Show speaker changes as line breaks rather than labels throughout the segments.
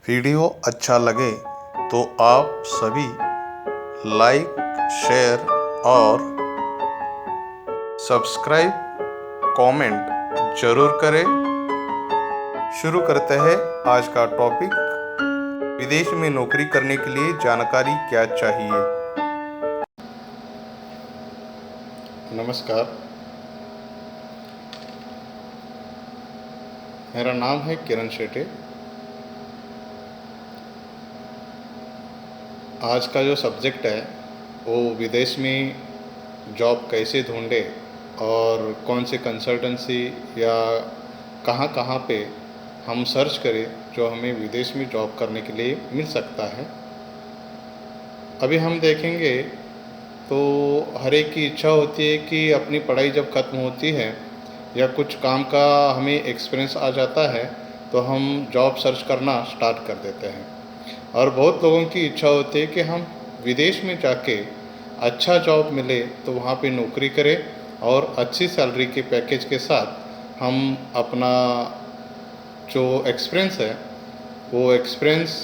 Video अच्छा लगे तो आप सभी लाइक, शेयर और सब्सक्राइब, कमेंट जरूर करें। शुरू करते हैं आज का टॉपिक। विदेश में नौकरी करने के लिए जानकारी क्या चाहिए। नमस्कार, मेरा नाम है किरण शेटे। आज का जो सब्जेक्ट है वो विदेश में जॉब कैसे ढूंढे और कौन से कंसल्टेंसी या कहाँ कहाँ पे हम सर्च करें जो हमें विदेश में जॉब करने के लिए मिल सकता है। अभी हम देखेंगे तो हर एक की इच्छा होती है कि अपनी पढ़ाई जब ख़त्म होती है या कुछ काम का हमें एक्सपीरियंस आ जाता है तो हम जॉब सर्च करना स्टार्ट कर देते हैं। और बहुत लोगों की इच्छा होती है कि हम विदेश में जाके अच्छा जॉब मिले तो वहाँ पे नौकरी करें और अच्छी सैलरी के पैकेज के साथ हम अपना जो एक्सपीरियंस है वो एक्सपीरियंस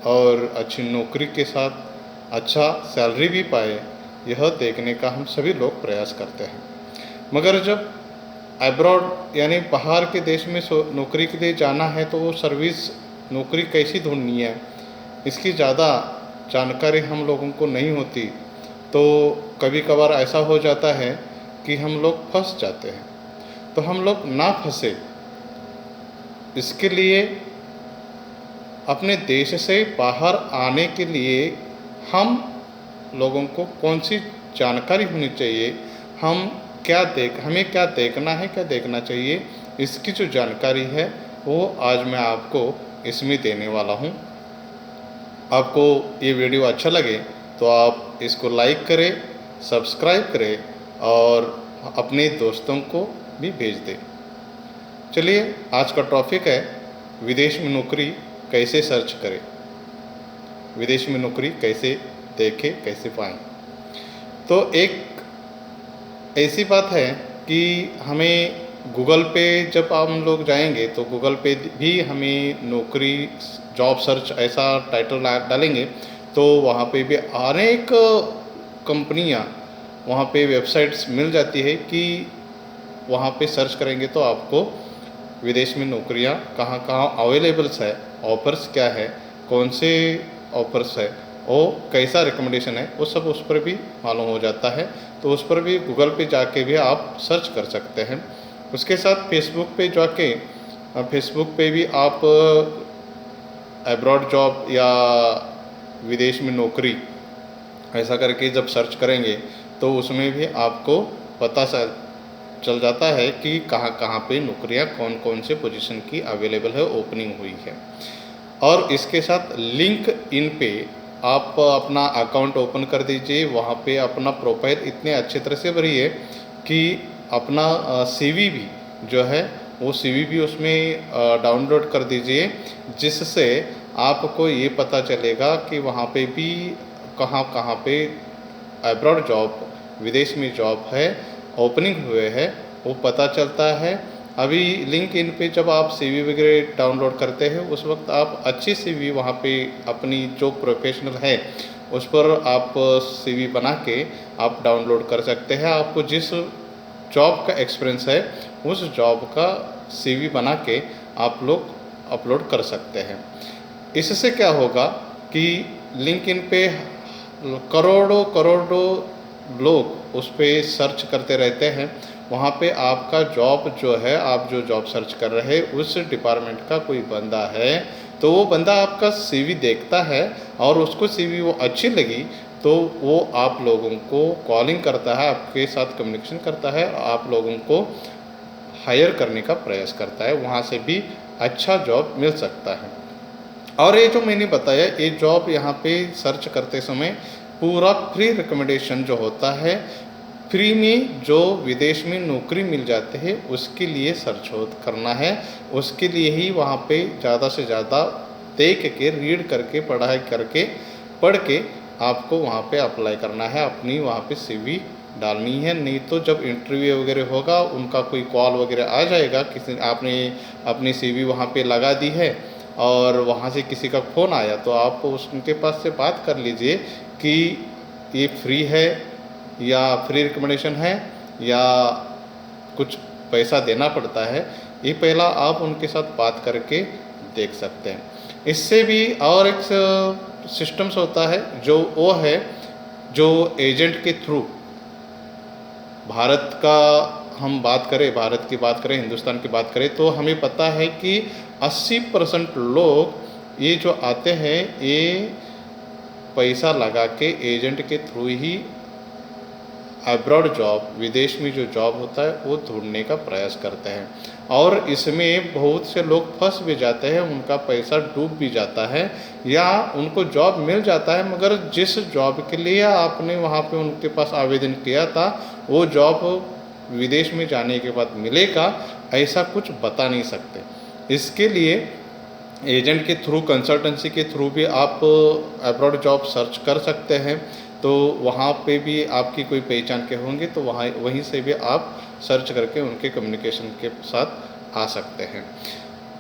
और अच्छी नौकरी के साथ अच्छा सैलरी भी पाए, यह देखने का हम सभी लोग प्रयास करते हैं। मगर जब अब्रॉड यानी बाहर के देश में नौकरी के लिए जाना है तो वो सर्विस नौकरी कैसी ढूंढनी है, इसकी ज़्यादा जानकारी हम लोगों को नहीं होती। तो कभी कभार ऐसा हो जाता है कि हम लोग फंस जाते हैं। तो हम लोग ना फंसे इसके लिए अपने देश से बाहर आने के लिए हम लोगों को कौन सी जानकारी होनी चाहिए, हमें क्या देखना है, क्या देखना चाहिए, इसकी जो जानकारी है वो आज मैं आपको इसमें देने वाला हूँ। आपको ये वीडियो अच्छा लगे तो आप इसको लाइक करें, सब्सक्राइब करें और अपने दोस्तों को भी भेज दें। चलिए, आज का टॉपिक है विदेश में नौकरी कैसे सर्च करें, विदेश में नौकरी कैसे देखें, कैसे पाएं। तो एक ऐसी बात है कि हमें गूगल पे जब हम लोग जाएंगे तो गूगल पे भी हमें नौकरी जॉब सर्च ऐसा टाइटल डालेंगे तो वहाँ पे भी अनेक कंपनियाँ, वहाँ पे वेबसाइट्स मिल जाती है कि वहाँ पे सर्च करेंगे तो आपको विदेश में नौकरियाँ कहाँ कहाँ अवेलेबल्स है, ऑफर्स क्या है, कौन से ऑफर्स है और कैसा रिकमेंडेशन है, वो सब उस पर भी मालूम हो जाता है। तो उस पर भी गूगल पे जाके भी आप सर्च कर सकते हैं। उसके साथ फेसबुक पे भी आप अब्रॉड जॉब या विदेश में नौकरी ऐसा करके जब सर्च करेंगे तो उसमें भी आपको पता चल जाता है कि कहाँ कहाँ पे नौकरियाँ कौन कौन से पोजीशन की अवेलेबल है, ओपनिंग हुई है। और इसके साथ लिंक इन पे आप अपना अकाउंट ओपन कर दीजिए। वहाँ पे अपना प्रोफाइल इतने अच्छे तरह से भरिए कि अपना सीवी भी जो है वो सीवी भी उसमें डाउनलोड कर दीजिए, जिससे आपको ये पता चलेगा कि वहाँ पे भी कहाँ कहाँ पे अब्रॉड जॉब, विदेश में जॉब है, ओपनिंग हुए हैं, वो पता चलता है। अभी लिंक इन पे जब आप सीवी वगैरह डाउनलोड करते हैं उस वक्त आप अच्छी सीवी वहाँ पे अपनी जो प्रोफेशनल है उस पर आप सीवी बना के आप डाउनलोड कर सकते हैं। आपको जिस जॉब का एक्सपीरियंस है उस जॉब का सीवी बना के आप लोग अपलोड कर सकते हैं। इससे क्या होगा कि लिंक्डइन पे करोड़ों करोड़ों लोग उस पर सर्च करते रहते हैं। वहाँ पे आपका जॉब जो है, आप जो जॉब सर्च कर रहे हैं उस डिपार्टमेंट का कोई बंदा है तो वो बंदा आपका सीवी देखता है और उसको सीवी वो अच्छी लगी तो वो आप लोगों को कॉलिंग करता है, आपके साथ कम्युनिकेशन करता है, आप लोगों को हायर करने का प्रयास करता है। वहाँ से भी अच्छा जॉब मिल सकता है। और ये जो मैंने बताया, ये जॉब यहाँ पे सर्च करते समय पूरा फ्री रिकमेंडेशन जो होता है, फ्री में जो विदेश में नौकरी मिल जाते हैं उसके लिए सर्च करना है। उसके लिए ही वहाँ पे ज़्यादा से ज़्यादा देख के, रीड करके, पढ़ाई करके, पढ़ के आपको वहाँ पे अप्लाई करना है, अपनी वहाँ पे सीवी डालनी है। नहीं तो जब इंटरव्यू वगैरह होगा, उनका कोई कॉल वगैरह आ जाएगा, किसी आपने अपनी सीवी वहाँ पे लगा दी है और वहाँ से किसी का फ़ोन आया तो आप उनके पास से बात कर लीजिए कि ये फ्री है या फ्री रिकमेंडेशन है या कुछ पैसा देना पड़ता है। ये पहला आप उनके साथ बात करके देख सकते हैं। इससे भी और एक सिस्टम्स होता है जो वो है जो एजेंट के थ्रू भारत का हम बात करें, भारत की बात करें, हिंदुस्तान की बात करें तो हमें पता है कि 80% लोग ये जो आते हैं ये पैसा लगा के एजेंट के थ्रू ही अब्रॉड जॉब, विदेश में जो जॉब होता है वो ढूंढने का प्रयास करते हैं और इसमें बहुत से लोग फंस भी जाते हैं, उनका पैसा डूब भी जाता है या उनको जॉब मिल जाता है मगर जिस जॉब के लिए आपने वहाँ पे उनके पास आवेदन किया था वो जॉब विदेश में जाने के बाद मिलेगा ऐसा कुछ बता नहीं सकते। इसके लिए एजेंट के थ्रू, कंसल्टेंसी के थ्रू भी आप अब्रॉड जॉब सर्च कर सकते हैं। तो वहाँ पे भी आपकी कोई पहचान के होंगे तो वहीं से भी आप सर्च करके उनके कम्युनिकेशन के साथ आ सकते हैं।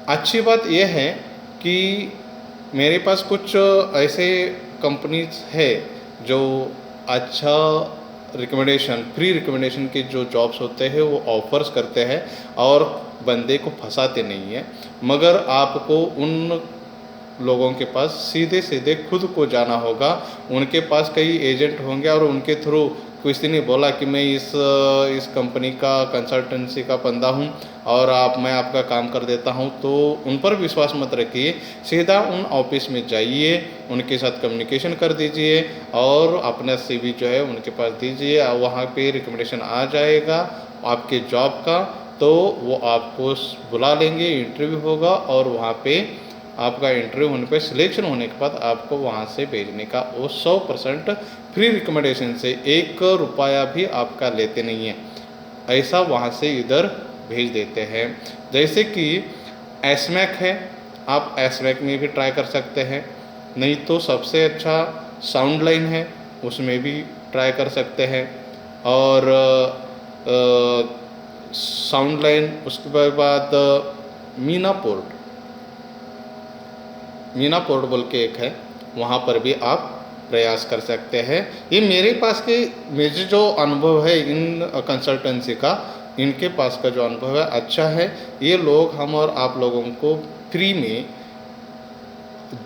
अच्छी बात यह है कि मेरे पास कुछ ऐसे कंपनीज है जो अच्छा रिकमेंडेशन, फ्री रिकमेंडेशन के जो जॉब्स होते हैं वो ऑफर्स करते हैं और बंदे को फंसाते नहीं हैं, मगर आपको उन लोगों के पास सीधे सीधे खुद को जाना होगा। उनके पास कई एजेंट होंगे और उनके थ्रू किसी ने बोला कि मैं इस कंपनी का कंसल्टेंसी का बंदा हूं और मैं आपका काम कर देता हूं, तो उन पर विश्वास मत रखिए। सीधा उन ऑफिस में जाइए, उनके साथ कम्युनिकेशन कर दीजिए और अपना CV जो है उनके पास दीजिए और वहाँ पे रिकमेंडेशन आ जाएगा आपके जॉब का, तो वो आपको बुला लेंगे, इंटरव्यू होगा और वहाँ पे आपका इंटरव्यू होने पे सिलेक्शन होने के बाद आपको वहाँ से भेजने का वो 100% फ्री रिकमेंडेशन से 1 रुपया भी आपका लेते नहीं है, ऐसा वहाँ से इधर भेज देते हैं। जैसे कि एसमैक है, आप एसमैक में भी ट्राई कर सकते हैं, नहीं तो सबसे अच्छा साउंड लाइन है उसमें भी ट्राई कर सकते हैं और साउंड लाइन उसके बाद मीना पोर्ट बोल के एक है, वहाँ पर भी आप प्रयास कर सकते हैं। ये मेरे जो अनुभव है इन कंसल्टेंसी का, इनके पास का जो अनुभव है अच्छा है। ये लोग हम और आप लोगों को फ्री में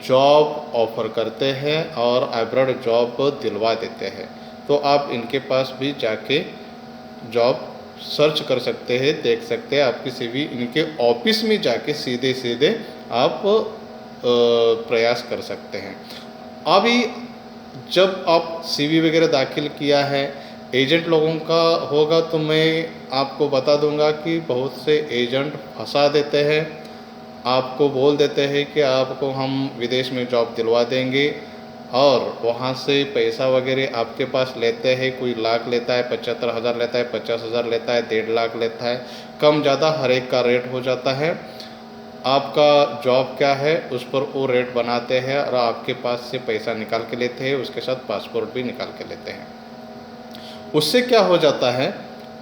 जॉब ऑफर करते हैं और अब्रॉड जॉब दिलवा देते हैं। तो आप इनके पास भी जाके जॉब सर्च कर सकते हैं, देख सकते हैं आपकी CV इनके ऑफिस में जाके सीधे सीधे आप प्रयास कर सकते हैं। अभी जब आप CV वगैरह दाखिल किया है, एजेंट लोगों का होगा तो मैं आपको बता दूंगा कि बहुत से एजेंट फंसा देते हैं, आपको बोल देते हैं कि आपको हम विदेश में जॉब दिलवा देंगे और वहाँ से पैसा वगैरह आपके पास लेते हैं। कोई लाख लेता है, 75,000 लेता है, 50,000 लेता है, 1.5 लाख लेता है, कम ज़्यादा हर एक का रेट हो जाता है। आपका जॉब क्या है उस पर वो रेट बनाते हैं और आपके पास से पैसा निकाल के लेते हैं, उसके साथ पासपोर्ट भी निकाल के लेते हैं। उससे क्या हो जाता है,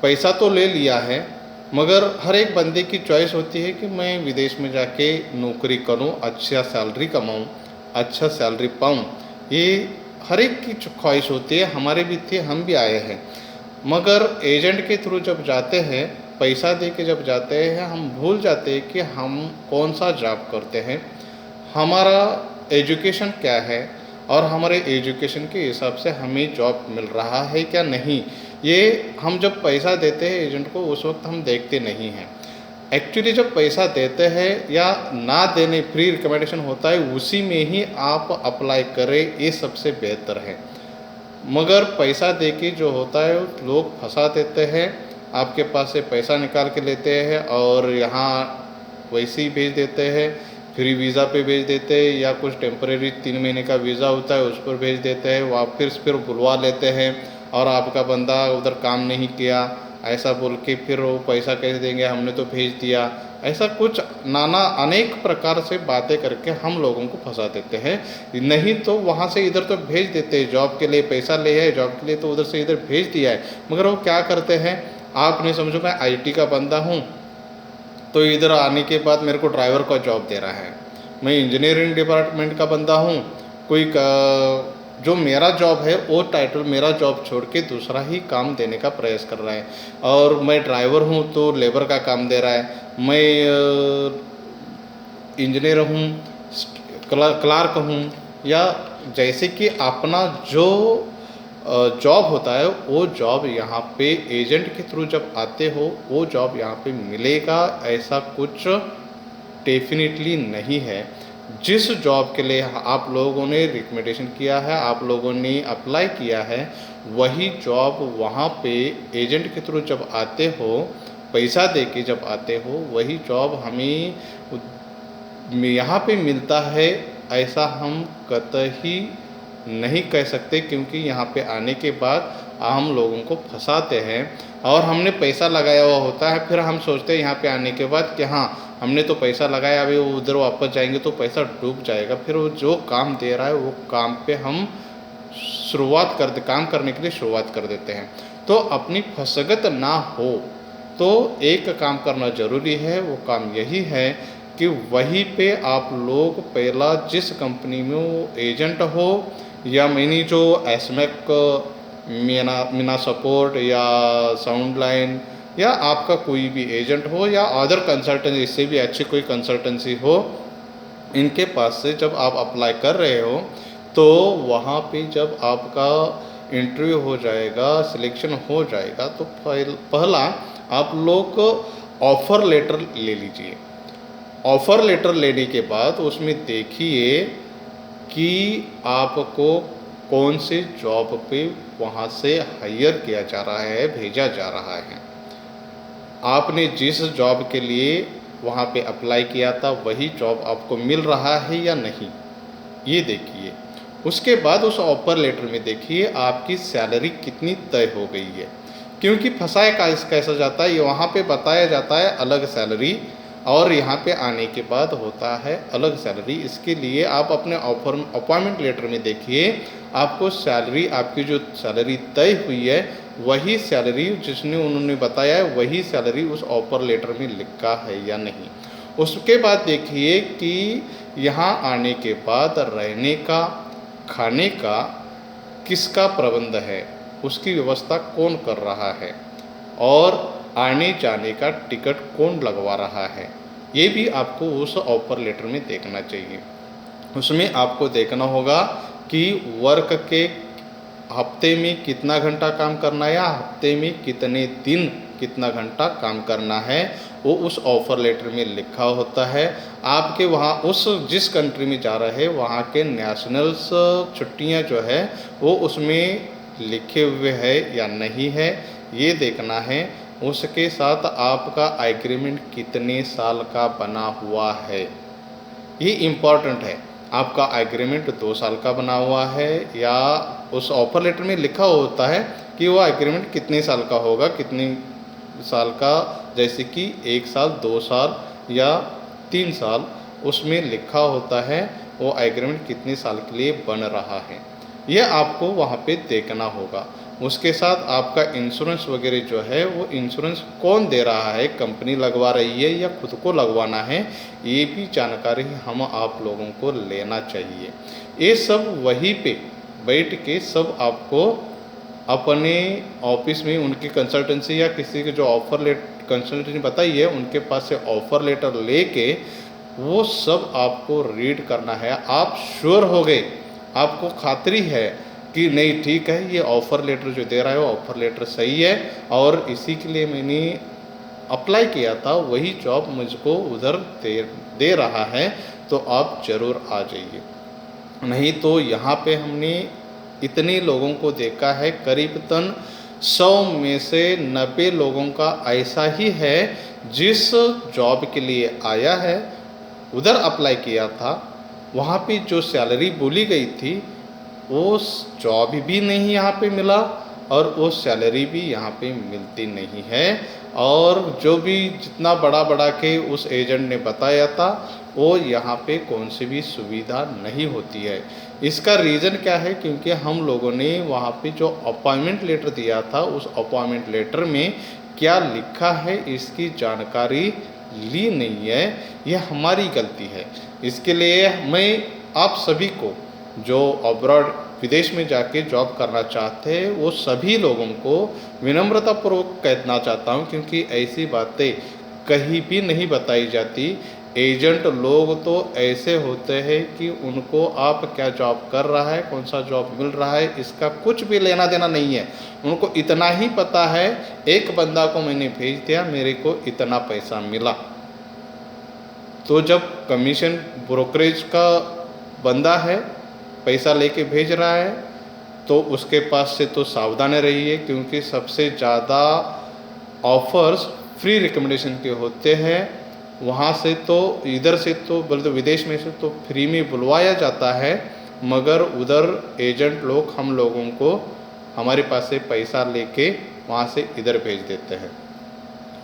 पैसा तो ले लिया है मगर हर एक बंदे की चॉइस होती है कि मैं विदेश में जाके नौकरी करूं, अच्छा सैलरी कमाऊं, अच्छा सैलरी पाऊं। ये हर एक की ख्वाहिश होती है, हमारे भी थी, हम भी आए हैं। मगर एजेंट के थ्रू जब जाते हैं, पैसा दे के जब जाते हैं, हम भूल जाते हैं कि हम कौन सा जॉब करते हैं, हमारा एजुकेशन क्या है और हमारे एजुकेशन के हिसाब से हमें जॉब मिल रहा है क्या नहीं। ये हम जब पैसा देते हैं एजेंट को उस वक्त हम देखते नहीं हैं। एक्चुअली जब पैसा देते हैं या ना देने, फ्री रिकमेंडेशन होता है उसी में ही आप अप्लाई करें, ये सबसे बेहतर है। मगर पैसा दे के जो होता है लोग फंसा देते हैं, आपके पास से पैसा निकाल के लेते हैं और यहाँ वैसे ही भेज देते हैं, फ्री वीज़ा पे भेज देते हैं या कुछ टेम्परेरी 3 महीने का वीज़ा होता है उस पर भेज देते हैं, वापस फिर बुलवा लेते हैं और आपका बंदा उधर काम नहीं किया ऐसा बोल के फिर वो पैसा कैसे देंगे, हमने तो भेज दिया। ऐसा कुछ नाना अनेक प्रकार से बातें करके हम लोगों को फंसा देते हैं। नहीं तो वहाँ से इधर तो भेज देते हैं, जॉब के लिए पैसा ले है, जॉब के लिए तो उधर से इधर भेज दिया है, मगर वो क्या करते हैं, आपने समझो मैं IT का बंदा हूँ तो इधर आने के बाद मेरे को ड्राइवर का जॉब दे रहा है, मैं इंजीनियरिंग डिपार्टमेंट का बंदा हूँ, कोई जो मेरा जॉब है वो टाइटल मेरा जॉब छोड़ के दूसरा ही काम देने का प्रयास कर रहा है। और मैं ड्राइवर हूँ तो लेबर का काम दे रहा है। मैं इंजीनियर हूँ, क्लार्क हूँ, या जैसे कि अपना जो जॉब होता है वो जॉब यहाँ पे एजेंट के थ्रू जब आते हो वो जॉब यहाँ पे मिलेगा, ऐसा कुछ डेफिनेटली नहीं है। जिस जॉब के लिए आप लोगों ने रिकमेंडेशन किया है, आप लोगों ने अप्लाई किया है, वही जॉब वहाँ पे एजेंट के थ्रू जब आते हो, पैसा दे के जब आते हो, वही जॉब हमें यहाँ पे मिलता है, ऐसा हम कतई नहीं कह सकते। क्योंकि यहाँ पे आने के बाद हम लोगों को फंसाते हैं और हमने पैसा लगाया हुआ होता है, फिर हम सोचते हैं यहाँ पे आने के बाद कि हाँ हमने तो पैसा लगाया, अभी उधर वापस जाएंगे तो पैसा डूब जाएगा। फिर वो जो काम दे रहा है वो काम पे हम काम करने के लिए शुरुआत कर देते हैं। तो अपनी फसगत ना हो तो एक काम करना ज़रूरी है, वो काम यही है कि वहीं पे आप लोग पहला जिस कंपनी में वो एजेंट हो, या मैंने जो एसमेक मीना सपोर्ट या साउंड लाइन या आपका कोई भी एजेंट हो या अदर कंसल्टेंसी, इससे भी अच्छी कोई कंसल्टेंसी हो, इनके पास से जब आप अप्लाई कर रहे हो तो वहाँ पे जब आपका इंटरव्यू हो जाएगा, सिलेक्शन हो जाएगा, तो पहला आप लोग ऑफ़र लेटर ले लीजिए। ऑफ़र लेटर लेने के बाद उसमें देखिए कि आपको कौन से जॉब पे वहाँ से हायर किया जा रहा है, भेजा जा रहा है। आपने जिस जॉब के लिए वहाँ पे अप्लाई किया था वही जॉब आपको मिल रहा है या नहीं, ये देखिए। उसके बाद उस ऑफ़र लेटर में देखिए आपकी सैलरी कितनी तय हो गई है। क्योंकि फंसाया कैसा जाता है, वहाँ पे बताया जाता है अलग सैलरी और यहाँ पे आने के बाद होता है अलग सैलरी। इसके लिए आप अपने अपॉइंटमेंट लेटर में देखिए आपको सैलरी, आपकी जो सैलरी तय हुई है वही सैलरी जिसने उन्होंने बताया है वही सैलरी उस ऑफ़र लेटर में लिखा है या नहीं। उसके बाद देखिए कि यहाँ आने के बाद रहने का, खाने का किसका प्रबंध है, उसकी व्यवस्था कौन कर रहा है, और आने जाने का टिकट कौन लगवा रहा है, ये भी आपको उस ऑफ़र लेटर में देखना चाहिए। उसमें आपको देखना होगा कि वर्क के हफ्ते में कितना घंटा काम करना है या हफ्ते में कितने दिन कितना घंटा काम करना है, वो उस ऑफ़र लेटर में लिखा होता है। आपके वहाँ उस जिस कंट्री में जा रहे हैं वहाँ के नेशनल्स छुट्टियाँ जो है वो उसमें लिखे हुए है या नहीं है, ये देखना है। उसके साथ आपका एग्रीमेंट कितने साल का बना हुआ है, ये इम्पॉर्टेंट है। आपका एग्रीमेंट 2 साल का बना हुआ है या उस ऑफ़र लेटर में लिखा होता है कि वो एग्रीमेंट कितने साल का होगा, कितने साल का, जैसे कि 1 साल, 2 साल या 3 साल, उसमें लिखा होता है वो एग्रीमेंट कितने साल के लिए बन रहा है, ये आपको वहाँ पे देखना होगा। उसके साथ आपका इंश्योरेंस वगैरह जो है वो इंश्योरेंस कौन दे रहा है, कंपनी लगवा रही है या खुद को लगवाना है, ये भी जानकारी हम आप लोगों को लेना चाहिए। ये सब वहीं पे बैठ के सब आपको अपने ऑफिस में उनकी कंसल्टेंसी या किसी के जो ऑफ़र लेटर कंसल्टेंसी बताई है उनके पास से ऑफ़र लेटर लेके वो सब आपको रीड करना है। आप श्योर हो गए, आपको खातरी है कि नहीं ठीक है ये ऑफ़र लेटर जो दे रहा है वो ऑफ़र लेटर सही है और इसी के लिए मैंने अप्लाई किया था, वही जॉब मुझको उधर दे रहा है, तो आप ज़रूर आ जाइए। नहीं तो यहाँ पे हमने इतने लोगों को देखा है, करीबन 100 में से 90 लोगों का ऐसा ही है जिस जॉब के लिए आया है, उधर अप्लाई किया था, वहाँ पे जो सैलरी बोली गई थी वो जॉब भी नहीं यहाँ पे मिला और वो सैलरी भी यहाँ पे मिलती नहीं है। और जो भी जितना बड़ा के उस एजेंट ने बताया था वो यहाँ पे कौन सी भी सुविधा नहीं होती है। इसका रीज़न क्या है, क्योंकि हम लोगों ने वहाँ पे जो अपॉइंटमेंट लेटर दिया था उस अपॉइंटमेंट लेटर में क्या लिखा है इसकी जानकारी ली नहीं है, यह हमारी गलती है। इसके लिए मैं आप सभी को जो अब्रॉड विदेश में जाके जॉब करना चाहते हैं वो सभी लोगों को विनम्रतापूर्वक कहना चाहता हूँ, क्योंकि ऐसी बातें कहीं भी नहीं बताई जाती। एजेंट लोग तो ऐसे होते हैं कि उनको आप क्या जॉब कर रहा है, कौन सा जॉब मिल रहा है, इसका कुछ भी लेना देना नहीं है। उनको इतना ही पता है, एक बंदा को मैंने भेज दिया, मेरे को इतना पैसा मिला। तो जब कमीशन ब्रोकरेज का बंदा है, पैसा लेके भेज रहा है, तो उसके पास से तो सावधान रहिए, क्योंकि सबसे ज़्यादा ऑफ़र्स फ्री रिकमेंडेशन के होते हैं। वहाँ से तो इधर से तो बल्कि विदेश में से तो फ्री में बुलवाया जाता है, मगर उधर एजेंट लोग हम लोगों को हमारे पास से पैसा लेके वहाँ से इधर भेज देते हैं,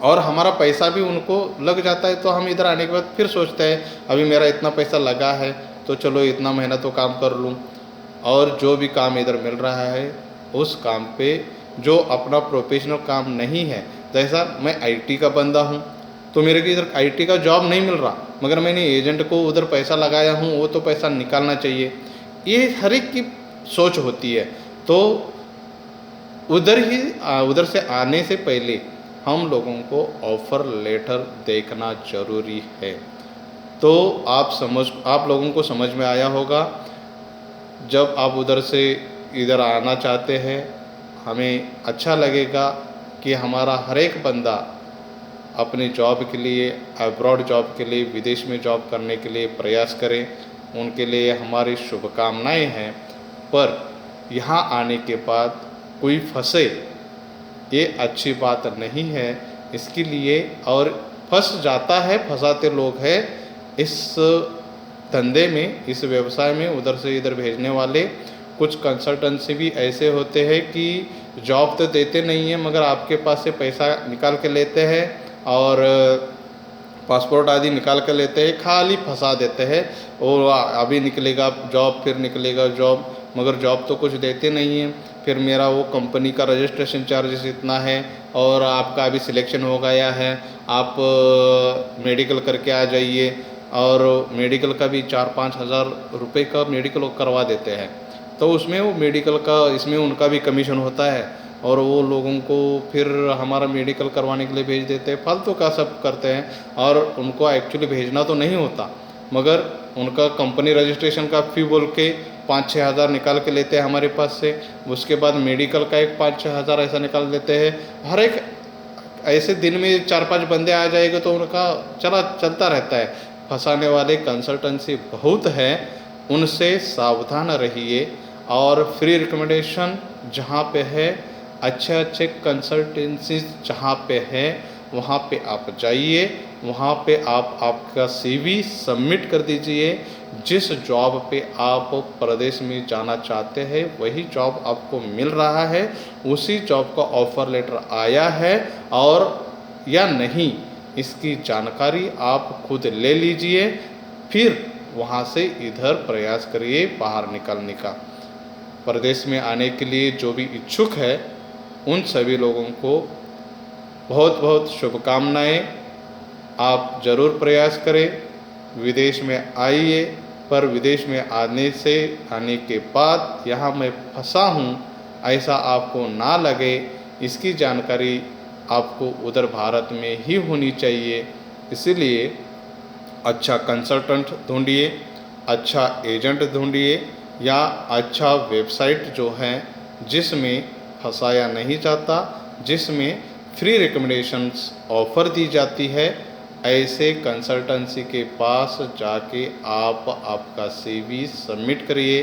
और हमारा पैसा भी उनको लग जाता है। तो हम इधर आने के बाद फिर सोचते हैं अभी मेरा इतना पैसा लगा है तो चलो इतना महीना तो काम कर लूँ, और जो भी काम इधर मिल रहा है उस काम पे जो अपना प्रोफेशनल काम नहीं है, जैसा मैं आईटी का बंदा हूँ तो मेरे को इधर आईटी का जॉब नहीं मिल रहा, मगर मैंने एजेंट को उधर पैसा लगाया हूँ, वो तो पैसा निकालना चाहिए। ये हर एक की सोच होती है। तो उधर से आने से पहले हम लोगों को ऑफ़र लेटर देखना ज़रूरी है। तो आप लोगों को समझ में आया होगा। जब आप उधर से इधर आना चाहते हैं, हमें अच्छा लगेगा कि हमारा हर एक बंदा अपने जॉब के लिए, अब्रॉड जॉब के लिए, विदेश में जॉब करने के लिए प्रयास करें। उनके लिए हमारी शुभकामनाएं हैं। पर यहाँ आने के बाद कोई फंसे, ये अच्छी बात नहीं है। इसके लिए और फंस जाता है, फंसाते लोग हैं इस धंधे में, इस व्यवसाय में, उधर से इधर भेजने वाले। कुछ कंसल्टेंसी भी ऐसे होते हैं कि जॉब तो देते नहीं हैं, मगर आपके पास से पैसा निकाल के लेते हैं और पासपोर्ट आदि निकाल कर लेते हैं, खाली फंसा देते हैं। और अभी निकलेगा जॉब, फिर निकलेगा जॉब, मगर जॉब तो कुछ देते नहीं हैं। फिर मेरा वो कंपनी का रजिस्ट्रेशन चार्जेस इतना है, और आपका अभी सिलेक्शन हो गया है, आप मेडिकल करके आ जाइए, और मेडिकल का भी 4-5 हज़ार रुपये का मेडिकल करवा देते हैं। तो उसमें वो मेडिकल का, इसमें उनका भी कमीशन होता है, और वो लोगों को फिर हमारा मेडिकल करवाने के लिए भेज देते हैं। फालतू का सब करते हैं, और उनको एक्चुअली भेजना तो नहीं होता, मगर उनका कंपनी रजिस्ट्रेशन का फ़ी बोल के 5-6 हज़ार निकाल के लेते हैं हमारे पास से। उसके बाद मेडिकल का एक 5-6 हज़ार ऐसा निकाल देते हैं। हर एक ऐसे दिन में 4-5 बंदे आ जाएंगे तो उनका चलता रहता है। फंसाने वाले कंसल्टेंसी बहुत हैं, उनसे सावधान रहिए। और फ्री रिकमेंडेशन जहाँ पे है, अच्छे कंसल्टेंसी जहाँ पे है, वहाँ पे आप जाइए, वहाँ पे आप आपका सीवी सबमिट कर दीजिए। जिस जॉब पे आप प्रदेश में जाना चाहते हैं वही जॉब आपको मिल रहा है, उसी जॉब का ऑफ़र लेटर आया है और या नहीं, इसकी जानकारी आप खुद ले लीजिए। फिर वहाँ से इधर प्रयास करिए बाहर निकलने का। प्रदेश में आने के लिए जो भी इच्छुक है उन सभी लोगों को बहुत बहुत शुभकामनाएं। आप ज़रूर प्रयास करें, विदेश में आइए। पर विदेश में आने के बाद यहाँ मैं फंसा हूँ ऐसा आपको ना लगे, इसकी जानकारी आपको उधर भारत में ही होनी चाहिए। इसीलिए अच्छा कंसल्टेंट ढूंढिए, अच्छा एजेंट ढूंढिए, या अच्छा वेबसाइट जो है जिसमें फंसाया नहीं जाता, जिसमें फ्री रिकमेंडेशंस ऑफ़र दी जाती है, ऐसे कंसल्टेंसी के पास जाके आप आपका सीवी सबमिट करिए।